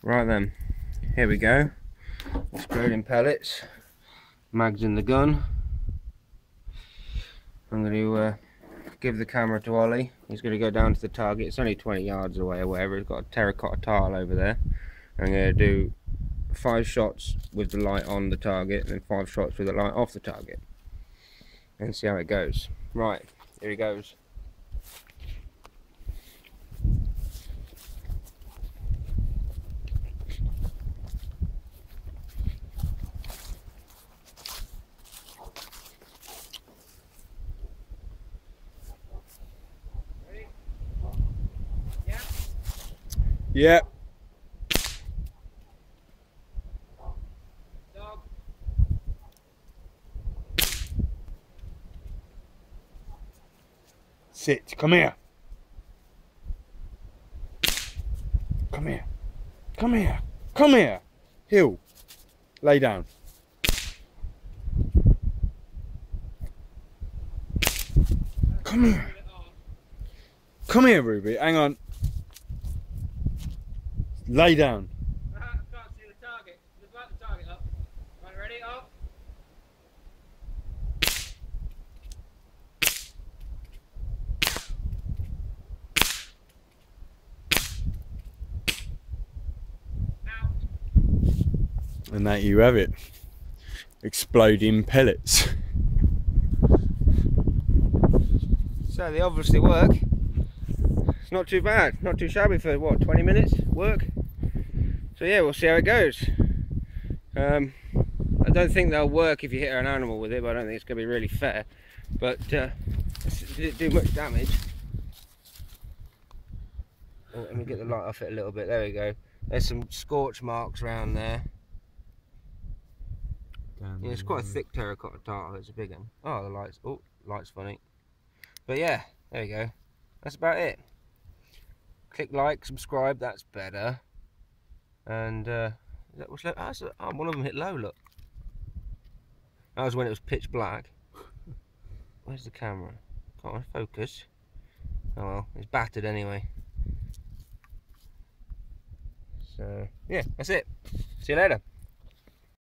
Right then, here we go. Exploding pellets. Mags in the gun. I'm going to give the camera to Ollie. He's going to go down to the target. It's only 20 yards away or whatever. It's got a terracotta tile over there. I'm going to do 5 shots with the light on the target and then 5 shots with the light off the target. And see how it goes. Right, here he goes. Yeah. Dog. Sit. Come here. Come here. Come here. Come here. Hill. Lay down. Come here. Come here, Ruby. Hang on. Lay down. I can't see the target. Just light the target up. Right, ready? Up. And that you have it. Exploding pellets. So they obviously work. It's not too bad, not too shabby for what, 20 minutes work. So yeah, we'll see how it goes. I don't think they'll work if you hit an animal with it, but I don't think it's going to be really fair. But did it do much damage? Oh, let me get the light off it a little bit. There we go. There's some scorch marks around there. Yeah, it's quite a thick terracotta tile. It's a big one. Oh, the lights. Oh, light's funny. But yeah, there we go. That's about it. Click like, subscribe. That's better. And that was low. Oh, one of them hit low. Look. That was when it was pitch black. Where's the camera? Can't focus. Oh well, it's battered anyway. So yeah, that's it. See you later.